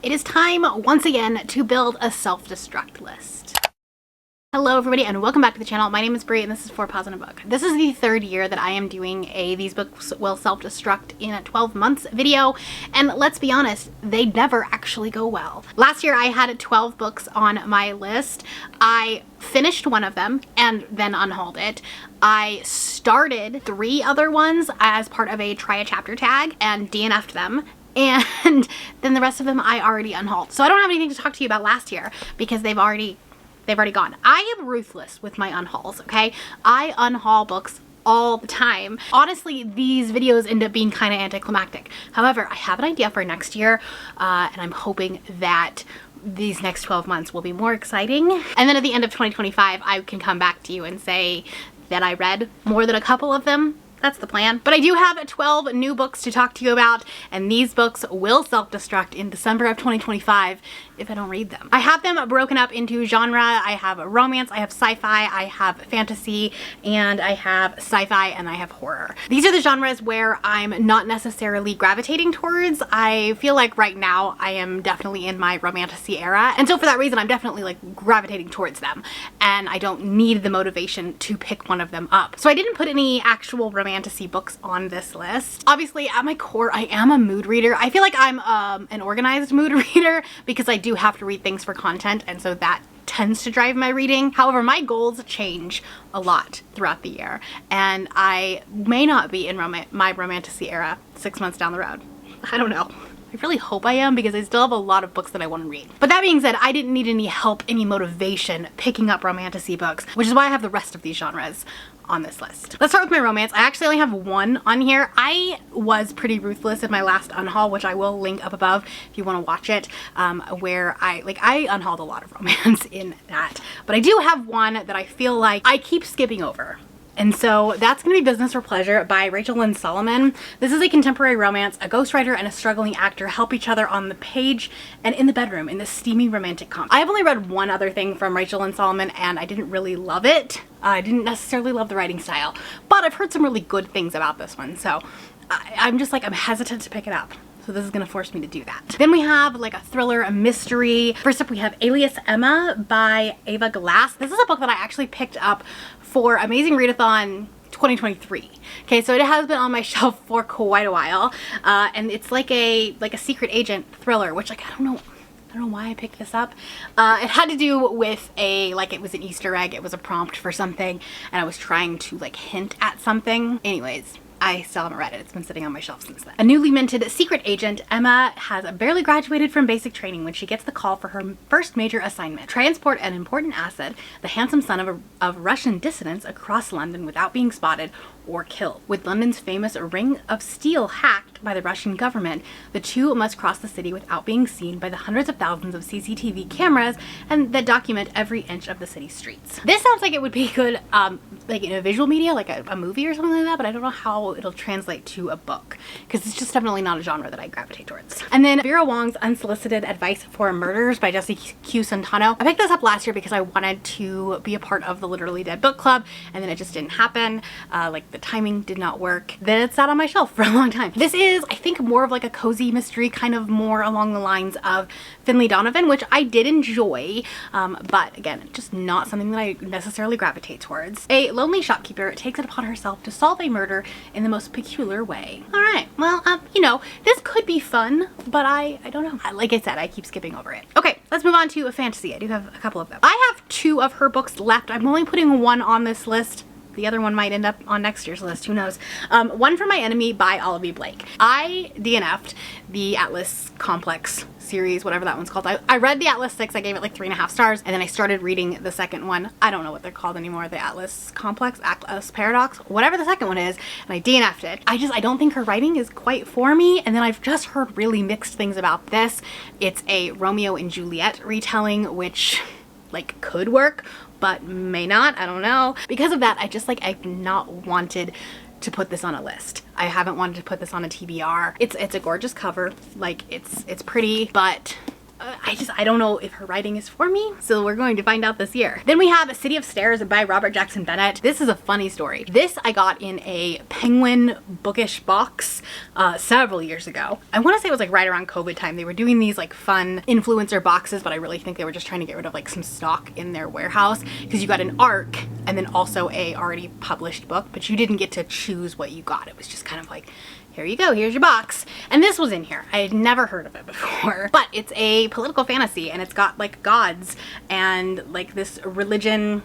It is time once again to build a self-destruct list. Hello everybody and welcome back to the channel. My name is Brie and this is 4 Paws in a Book. This is the third year that I am doing a These Books Will Self-Destruct in a 12 months video, and let's be honest, they never actually go well. Last year I had 12 books on my list. I finished one of them and then unhauled it. I started 3 other ones as part of a try a chapter tag and DNF'd them. And then the rest of them I already unhauled. So I don't have anything to talk to you about last year because they've already gone. I am ruthless with my unhauls, okay? I unhaul books all the time. Honestly, these videos end up being kind of anticlimactic. However, I have an idea for next year, and I'm hoping that these next 12 months will be more exciting. And then at the end of 2025, I can come back to you and say that I read more than a couple of them. That's the plan. But I do have 12 new books to talk to you about, and these books will self-destruct in December of 2025 if I don't read them. I have them broken up into genre. I have romance, I have sci-fi, I have fantasy, and I have sci-fi, and I have horror. These are the genres where I'm not necessarily gravitating towards. I feel like right now I am definitely in my romantasy era, and so for that reason I'm definitely like gravitating towards them, and I don't need the motivation to pick one of them up. So I didn't put any actual fantasy books on this list. Obviously, at my core, I am a mood reader. I feel like I'm an organized mood reader because I do have to read things for content, and so that tends to drive my reading. However, my goals change a lot throughout the year, and I may not be in my romantasy era 6 months down the road. I don't know. I really hope I am because I still have a lot of books that I want to read. But that being said, I didn't need any help, any motivation picking up romantasy books, which is why I have the rest of these genres on this list. Let's start with my romance. I actually only have one on here. I was pretty ruthless in my last unhaul, which I will link up above if you want to watch it, where I unhauled a lot of romance in that. But I do have one that I feel like I keep skipping over. And so that's going to be Business or Pleasure by Rachel Lynn Solomon. This is a contemporary romance. A ghostwriter and a struggling actor help each other on the page and in the bedroom in this steamy romantic comedy. I've only read one other thing from Rachel Lynn Solomon and I didn't really love it. I didn't necessarily love the writing style, but I've heard some really good things about this one. So I'm just like, I'm hesitant to pick it up. So this is going to force me to do that. Then we have like a thriller, a mystery. First up we have Alias Emma by Ava Glass. This is a book that I actually picked up for Amazing Readathon 2023. Okay, so it has been on my shelf for quite a while, and it's like a secret agent thriller, which like I don't know why I picked this up. It had to do with it was an Easter egg, it was a prompt for something, and I was trying to like hint at something. Anyways, I still haven't read it. It's been sitting on my shelf since then. A newly minted secret agent, Emma has barely graduated from basic training when she gets the call for her first major assignment. Transport an important asset, the handsome son of Russian dissidents, across London without being spotted or killed. With London's famous Ring of Steel hacked by the Russian government, the two must cross the city without being seen by the hundreds of thousands of CCTV cameras and that document every inch of the city's streets. This sounds like it would be good like in a visual media, like a movie or something like that, but I don't know how it'll translate to a book because it's just definitely not a genre that I gravitate towards. And then Vera Wong's Unsolicited Advice for Murders by Jessie Q. Santano. I picked this up last year because I wanted to be a part of the Literally Dead book club, and then it just didn't happen. Like the timing did not work. Then it sat on my shelf for a long time. This is, I think, more of like a cozy mystery, kind of more along the lines of Finley Donovan, which I did enjoy, but again, just not something that I necessarily gravitate towards. A lonely shopkeeper takes it upon herself to solve a murder in the most peculiar way. All right, well, you know, this could be fun, but I don't know. Like I said, I keep skipping over it. Okay, let's move on to a fantasy. I do have a couple of them. I have 2 of her books left. I'm only putting one on this list. The other one might end up on next year's list, who knows. One for My Enemy by Olly Blake. I DNF'd the Atlas Complex series, whatever that one's called. I read the Atlas 6, I gave it like 3.5 stars, and then I started reading the second one. I don't know what they're called anymore, the Atlas Complex, Atlas Paradox, whatever the second one is, and I DNF'd it. I don't think her writing is quite for me, and then I've just heard really mixed things about this. It's a Romeo and Juliet retelling, which like could work, but may not, I don't know. Because of that, I've not wanted to put this on a list. I haven't wanted to put this on a TBR. It's a gorgeous cover, like it's pretty, but I don't know if her writing is for me, so we're going to find out this year. Then we have City of Stairs by Robert Jackson Bennett. This is a funny story. This I got in a Penguin bookish box several years ago. I want to say it was like right around COVID time. They were doing these like fun influencer boxes, but I really think they were just trying to get rid of like some stock in their warehouse, because you got an ARC and then also a already published book, but you didn't get to choose what you got. It was just kind of like, here you go, here's your box. And this was in here. I had never heard of it before, but it's a political fantasy and it's got like gods and like this religion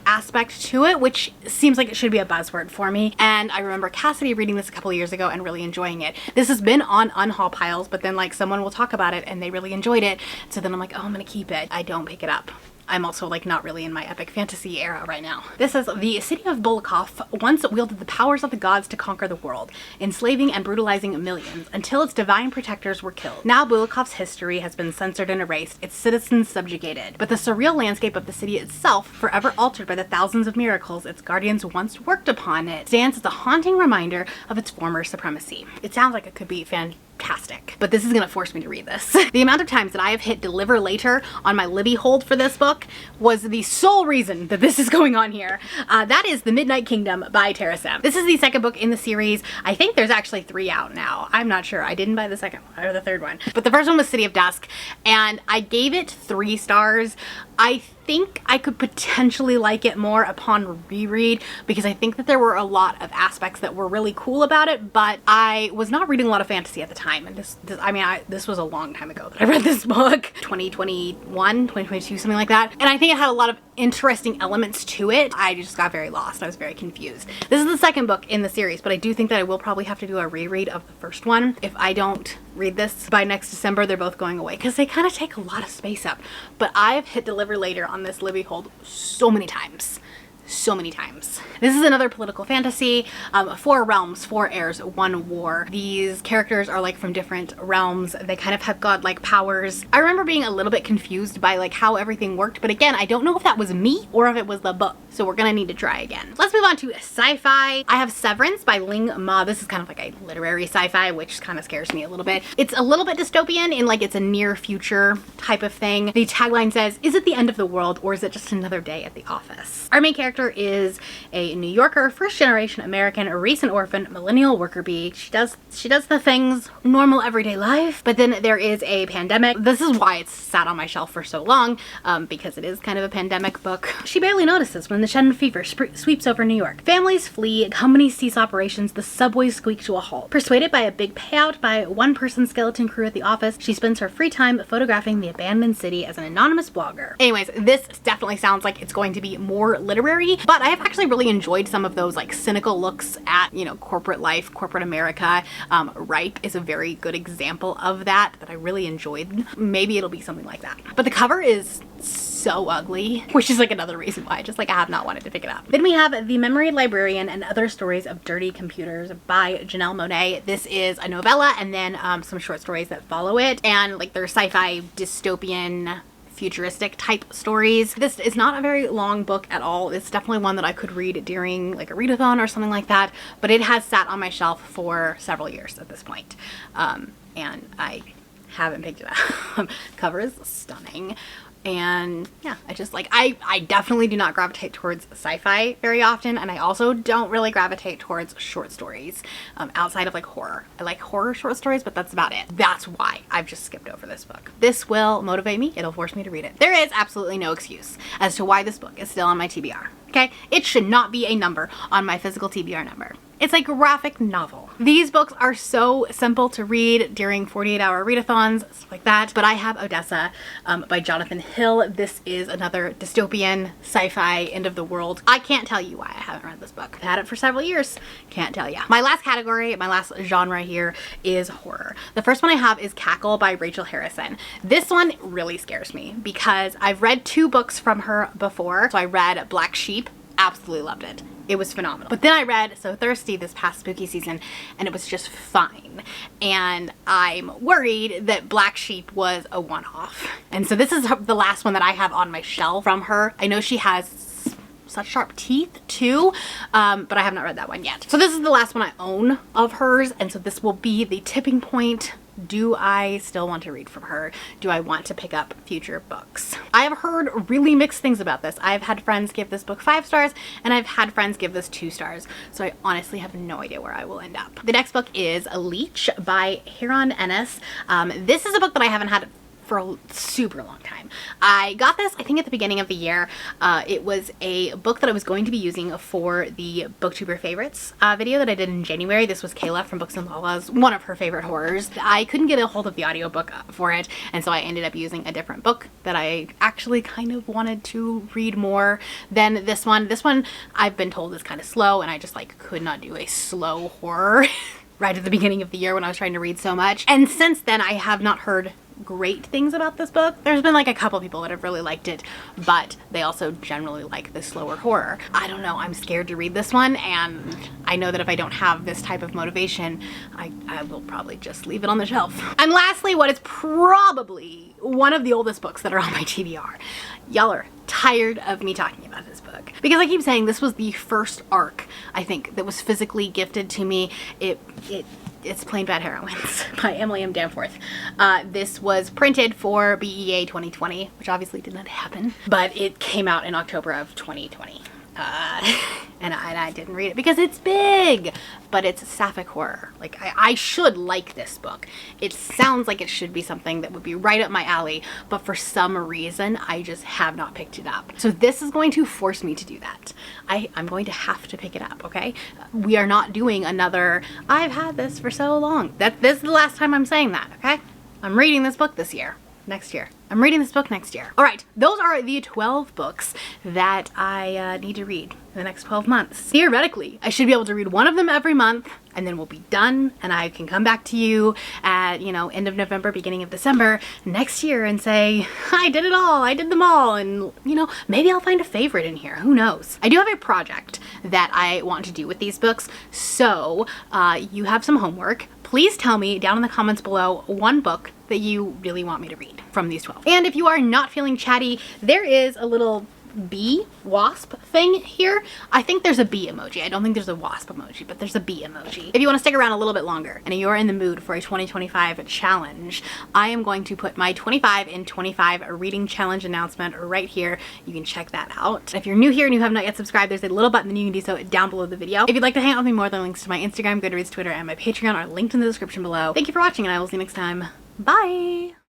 aspect to it, which seems like it should be a buzzword for me. And I remember Cassidy reading this a couple of years ago and really enjoying it. This has been on unhaul piles, but then like someone will talk about it and they really enjoyed it. So then I'm like, oh, I'm gonna keep it. I don't pick it up. I'm also like not really in my epic fantasy era right now. This is the city of Bulakov once wielded the powers of the gods to conquer the world, enslaving and brutalizing millions until its divine protectors were killed. Now Bulakov's history has been censored and erased, its citizens subjugated, but the surreal landscape of the city itself, forever altered by the thousands of miracles its guardians once worked upon it, stands as a haunting reminder of its former supremacy. It sounds like it could be fantastic, but this is gonna force me to read this. The amount of times that I have hit deliver later on my Libby hold for this book was the sole reason that this is going on here. That is The Midnight Kingdom by Teresa. This is the second book in the series. I think there's actually 3 out now. I'm not sure. I didn't buy the second one or the third one, but the first one was City of Dusk and I gave it 3 stars. I think I could potentially like it more upon reread because I think that there were a lot of aspects that were really cool about it, but I was not reading a lot of fantasy at the time. And this was a long time ago that I read this book, 2021, 2022, something like that. And I think it had a lot of interesting elements to it. I just got very lost. I was very confused. This is the second book in the series, but I do think that I will probably have to do a reread of the first one. If I don't read this by next December, they're both going away because they kind of take a lot of space up. But I've hit deliver later on this Libby hold so many times. So many times. This is another political fantasy. 4 realms, 4 heirs, 1 war. These characters are like from different realms. They kind of have godlike powers. I remember being a little bit confused by like how everything worked, but again, I don't know if that was me or if it was the book. So we're gonna need to try again. Let's move on to sci-fi. I have Severance by Ling Ma. This is kind of like a literary sci-fi, which kind of scares me a little bit. It's a little bit dystopian in like it's a near future type of thing. The tagline says, is it the end of the world or is it just another day at the office? Our main character is a New Yorker, first generation American, a recent orphan, millennial worker bee. She does the things normal everyday life, but then there is a pandemic. This is why it's sat on my shelf for so long, because it is kind of a pandemic book. She barely notices when the Shannon fever sweeps over New York. Families flee, companies cease operations, the subways squeak to a halt. Persuaded by a big payout by one-person skeleton crew at the office, she spends her free time photographing the abandoned city as an anonymous blogger. Anyways, this definitely sounds like it's going to be more literary, but I have actually really enjoyed some of those like cynical looks at, you know, corporate life, corporate America. Ripe is a very good example of that I really enjoyed. Maybe it'll be something like that. But the cover is so ugly, which is like another reason why I have not wanted to pick it up. Then we have The Memory Librarian and Other Stories of Dirty Computers by Janelle Monáe. This is a novella and then some short stories that follow it, and like they're sci-fi dystopian futuristic type stories. This is not a very long book at all. It's definitely one that I could read during like a readathon or something like that, but it has sat on my shelf for several years at this point. And I haven't picked it up. Cover is stunning. And yeah, I definitely do not gravitate towards sci-fi very often, and I also don't really gravitate towards short stories outside of like horror. I like horror short stories, but that's about it. That's why I've just skipped over this book. This will motivate me. It'll force me to read it. There is absolutely no excuse as to why this book is still on my TBR. Okay? It should not be a number on my physical TBR number. It's a graphic novel. These books are so simple to read during 48-hour readathons, stuff like that. But I have Odessa by Jonathan Hill. This is another dystopian sci-fi end of the world. I can't tell you why I haven't read this book. I've had it for several years. Can't tell you. My last category, my last genre here is horror. The first one I have is Cackle by Rachel Harrison. This one really scares me because I've read 2 books from her before. So I read Black Sheep. Absolutely loved it. It was phenomenal. But then I read So Thirsty this past spooky season and it was just fine. And I'm worried that Black Sheep was a one-off. And so this is the last one that I have on my shelf from her. I know she has such sharp teeth too, but I have not read that one yet. So this is the last one I own of hers, and so this will be the tipping point Do I still want to read from her? Do I want to pick up future books? I have heard really mixed things about this. I've had friends give this book 5 stars and I've had friends give this 2 stars. So I honestly have no idea where I will end up. The next book is Leech by Ennis. This is a book that I haven't had for a super long time. I got this, I think, at the beginning of the year. It was a book that I was going to be using for the Booktuber Favorites video that I did in January. This was Kayla from Books and Lala's, one of her favorite horrors. I couldn't get a hold of the audiobook for it, and so I ended up using a different book that I actually kind of wanted to read more than this one. This one I've been told is kind of slow, and I just like could not do a slow horror right at the beginning of the year when I was trying to read so much. And since then I have not heard great things about this book. There's been like a couple people that have really liked it, but they also generally like the slower horror. I don't know, I'm scared to read this one, and I know that if I don't have this type of motivation, I will probably just leave it on the shelf. And lastly, what is probably one of the oldest books that are on my TBR. Y'all are tired of me talking about this book because I keep saying this was the first ARC, I think, that was physically gifted to me. It's plain Bad Heroines by Emily M. Danforth. This was printed for BEA 2020, which obviously did not happen, but it came out in October of 2020. And I didn't read it because it's big, but it's sapphic horror. Like, I should like this book. It sounds like it should be something that would be right up my alley, but for some reason, I just have not picked it up. So this is going to force me to do that. I'm going to have to pick it up, okay? We are not doing another, I've had this for so long. This is the last time I'm saying that, okay? I'm reading this book this year. Next year. I'm reading this book next year. All right, those are the 12 books that I need to read in the next 12 months. Theoretically, I should be able to read one of them every month, and then we'll be done, and I can come back to you at, you know, end of November, beginning of December next year and say, I did it all, I did them all, and, you know, maybe I'll find a favorite in here, who knows. I do have a project that I want to do with these books, so you have some homework. Please tell me down in the comments below one book that you really want me to read from these 12. And if you are not feeling chatty, there is a little bee wasp thing here. I think there's a bee emoji. I don't think there's a wasp emoji, but there's a bee emoji. If you want to stick around a little bit longer and you're in the mood for a 2025 challenge, I am going to put my 25 in 25 reading challenge announcement right here. You can check that out. If you're new here and you have not yet subscribed, there's a little button that you can do so down below the video. If you'd like to hang out with me more, the links to my Instagram, Goodreads, Twitter, and my Patreon are linked in the description below. Thank you for watching, and I will see you next time. Bye!